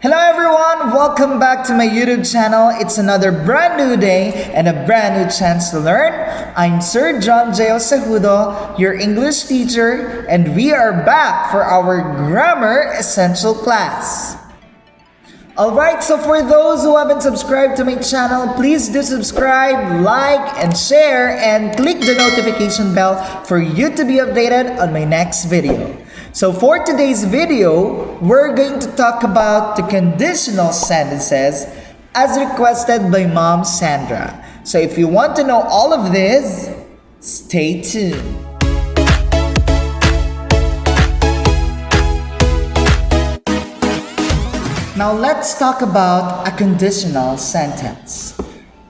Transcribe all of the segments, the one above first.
Hello everyone! Welcome back to my YouTube channel. It's another brand new day and a brand new chance to learn. I'm Sir John J. Osahudo, your English teacher, and we are back for our Grammar Essential class. Alright, so for those who haven't subscribed to my channel, please do subscribe, like, and share, and click the notification bell for you to be updated on my next video. So for today's video, we're going to talk about the conditional sentences as requested by Mom Sandra. So if you want to know all of this, stay tuned. Now let's talk about a conditional sentence.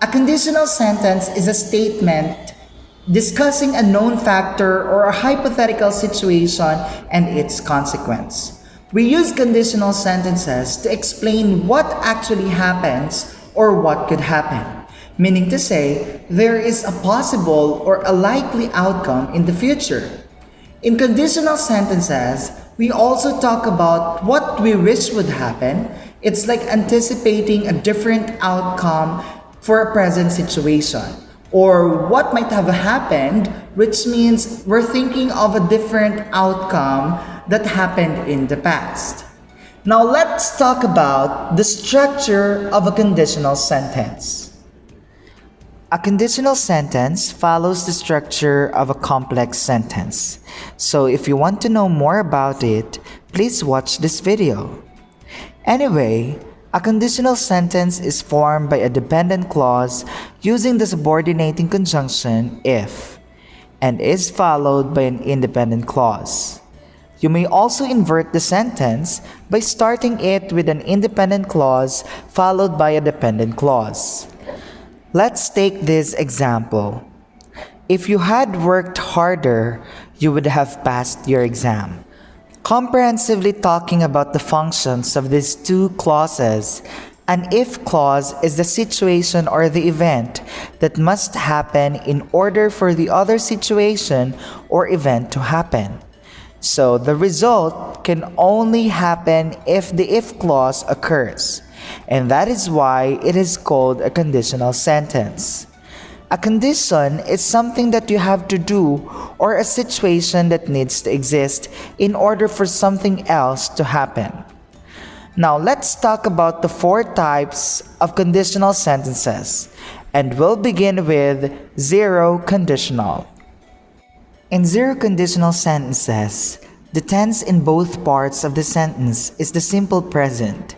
A conditional sentence is a statement discussing a known factor or a hypothetical situation and its consequence. We use conditional sentences to explain what actually happens or what could happen, meaning to say there is a possible or a likely outcome in the future. In conditional sentences, we also talk about what we wish would happen. It's like anticipating a different outcome for a present situation, or what might have happened, which means we're thinking of a different outcome that happened in the past. Now let's talk about the structure of a conditional sentence. A conditional sentence follows the structure of a complex sentence. So if you want to know more about it, please watch this video. Anyway, a conditional sentence is formed by a dependent clause using the subordinating conjunction if, and is followed by an independent clause. You may also invert the sentence by starting it with an independent clause followed by a dependent clause. Let's take this example. If you had worked harder, you would have passed your exam. Comprehensively talking about the functions of these two clauses, an if clause is the situation or the event that must happen in order for the other situation or event to happen. So the result can only happen if the if clause occurs, and that is why it is called a conditional sentence. A condition is something that you have to do or a situation that needs to exist in order for something else to happen. Now let's talk about the four types of conditional sentences, and we'll begin with zero conditional. In zero conditional sentences, the tense in both parts of the sentence is the simple present.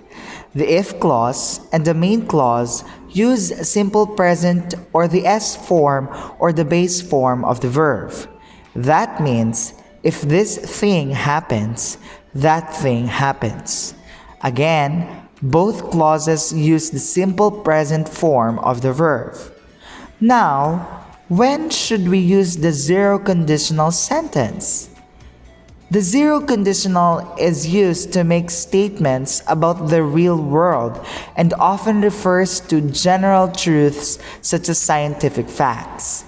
The if clause and the main clause use simple present or the S form or the base form of the verb. That means if this thing happens, that thing happens. Again, both clauses use the simple present form of the verb. Now, when should we use the zero conditional sentence? The zero conditional is used to make statements about the real world and often refers to general truths such as scientific facts.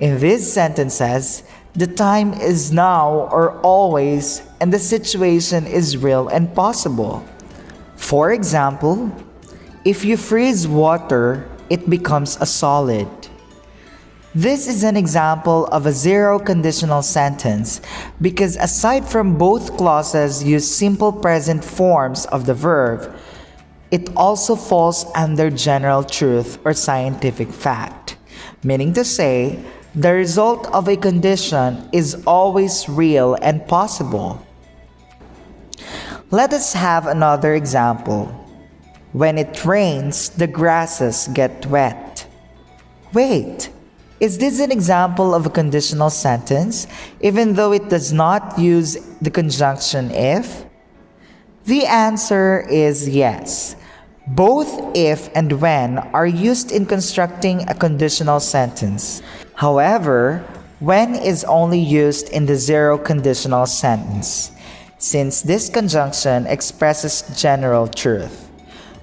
In these sentences, the time is now or always, and the situation is real and possible. For example, if you freeze water, it becomes a solid. This is an example of a zero conditional sentence because aside from both clauses use simple present forms of the verb, it also falls under general truth or scientific fact, meaning to say the result of a condition is always real and possible. Let us have another example. When it rains, the grasses get wet. Wait! Is this an example of a conditional sentence, even though it does not use the conjunction if? The answer is yes. Both if and when are used in constructing a conditional sentence. However, when is only used in the zero conditional sentence, since this conjunction expresses general truth.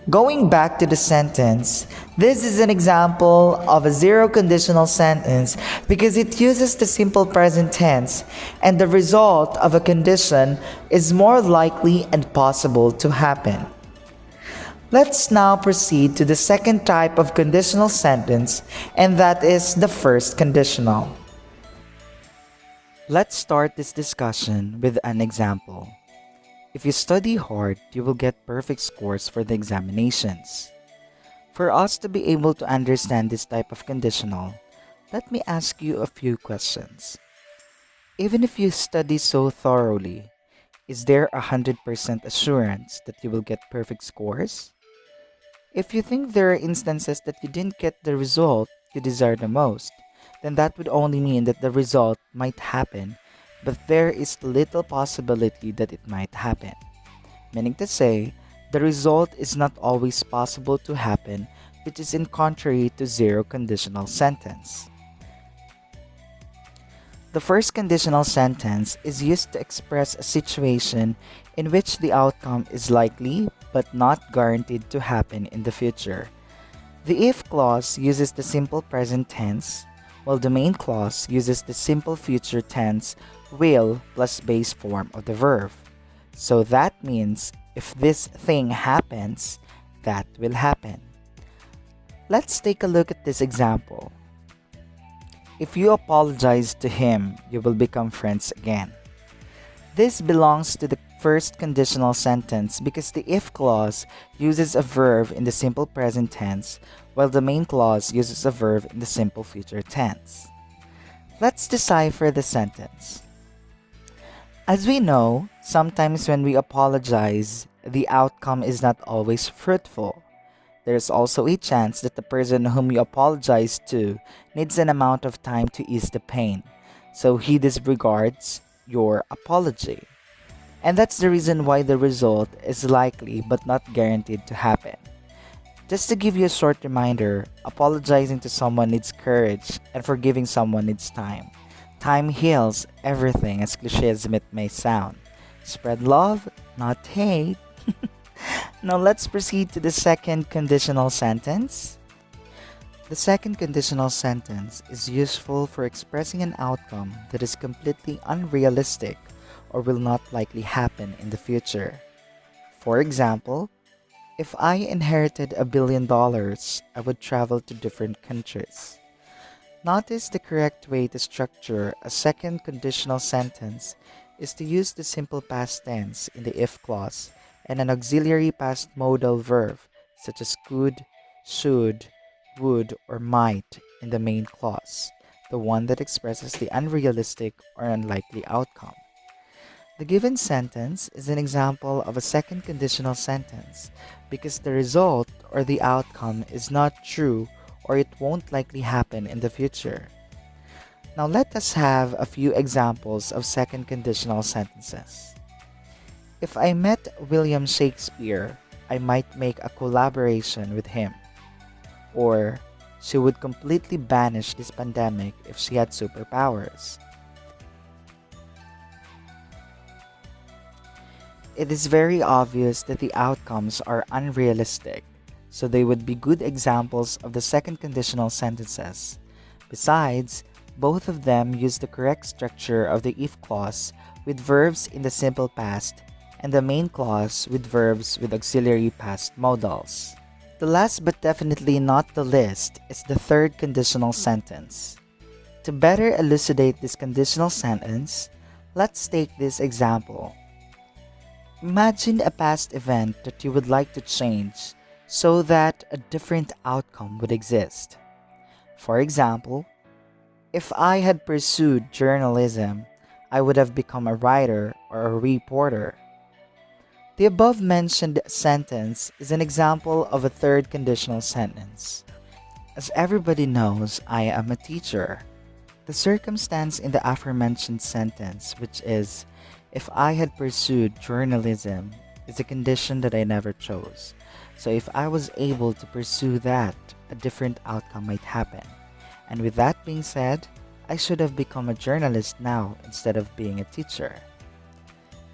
Going back to the sentence, this is an example of a zero conditional sentence because it uses the simple present tense and the result of a condition is more likely and possible to happen. Let's now proceed to the second type of conditional sentence, and that is the first conditional. Let's start this discussion with an example. If you study hard, you will get perfect scores for the examinations. For us to be able to understand this type of conditional, let me ask you a few questions. Even if you study so thoroughly, is there 100% assurance that you will get perfect scores? If you think there are instances that you didn't get the result you desire the most, then that would only mean that the result might happen, but there is little possibility that it might happen. Meaning to say, the result is not always possible to happen, which is in contrary to zero conditional sentence. The first conditional sentence is used to express a situation in which the outcome is likely but not guaranteed to happen in the future. The if clause uses the simple present tense, while the main clause uses the simple future tense will plus base form of the verb. So that means if this thing happens, that will happen. Let's take a look at this example. If you apologize to him, you will become friends again. This belongs to the first conditional sentence because the if clause uses a verb in the simple present tense, while the main clause uses a verb in the simple future tense. Let's decipher the sentence. As we know, sometimes when we apologize, the outcome is not always fruitful. There is also a chance that the person whom you apologize to needs an amount of time to ease the pain, so he disregards your apology. And that's the reason why the result is likely but not guaranteed to happen. Just to give you a short reminder, apologizing to someone needs courage and forgiving someone needs time. Time heals everything, as cliche as it may sound. Spread love, not hate. Now let's proceed to the second conditional sentence. The second conditional sentence is useful for expressing an outcome that is completely unrealistic or will not likely happen in the future. For example, if I inherited $1 billion, I would travel to different countries. Notice the correct way to structure a second conditional sentence is to use the simple past tense in the if clause and an auxiliary past modal verb such as could, should, would, or might in the main clause, the one that expresses the unrealistic or unlikely outcome. The given sentence is an example of a second conditional sentence because the result or the outcome is not true or it won't likely happen in the future. Now let us have a few examples of second conditional sentences. If I met William Shakespeare, I might make a collaboration with him. Or, she would completely banish this pandemic if she had superpowers. It is very obvious that the outcomes are unrealistic, so they would be good examples of the second conditional sentences. Besides, both of them use the correct structure of the if clause with verbs in the simple past and the main clause with verbs with auxiliary past modals. The last but definitely not the least is the third conditional sentence. To better elucidate this conditional sentence, let's take this example. Imagine a past event that you would like to change so that a different outcome would exist. For example, if I had pursued journalism, I would have become a writer or a reporter. The above mentioned sentence is an example of a third conditional sentence. As everybody knows, I am a teacher. The circumstance in the aforementioned sentence, which is, if I had pursued journalism, is a condition that I never chose. So if I was able to pursue that, a different outcome might happen. And with that being said, I should have become a journalist now instead of being a teacher.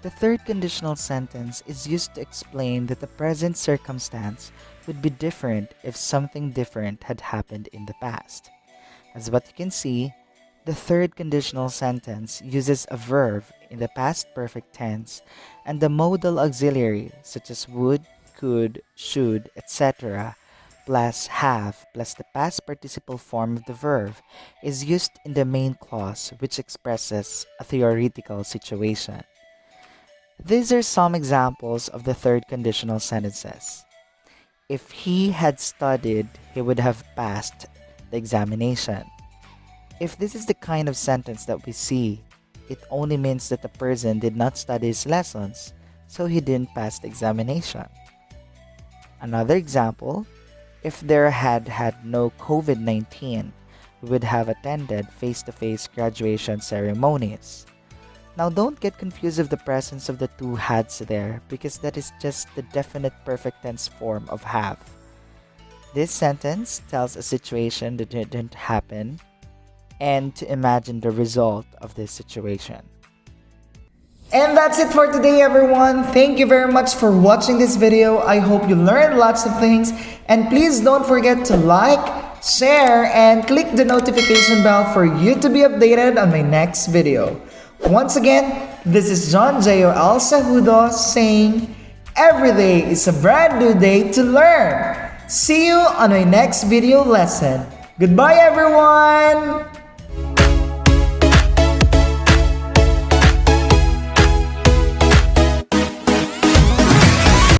The third conditional sentence is used to explain that the present circumstance would be different if something different had happened in the past. As what you can see, the third conditional sentence uses a verb in the past perfect tense and the modal auxiliary such as would, could, should, etc., plus have plus the past participle form of the verb is used in the main clause, which expresses a theoretical situation. These are some examples of the third conditional sentences. If he had studied, he would have passed the examination. If this is the kind of sentence that we see, it only means that the person did not study his lessons, so he didn't pass the examination. Another example, if there had no COVID-19, we would have attended face-to-face graduation ceremonies. Now don't get confused with the presence of the two hads there because that is just the definite perfect tense form of have. This sentence tells a situation that didn't happen and to imagine the result of this situation. And that's it for today, everyone. Thank you very much for watching this video. I hope you learned lots of things. And please don't forget to like, share, and click the notification bell for you to be updated on my next video. Once again, this is John J.O.L. Sahudo saying, every day is a brand new day to learn. See you on my next video lesson. Goodbye, everyone!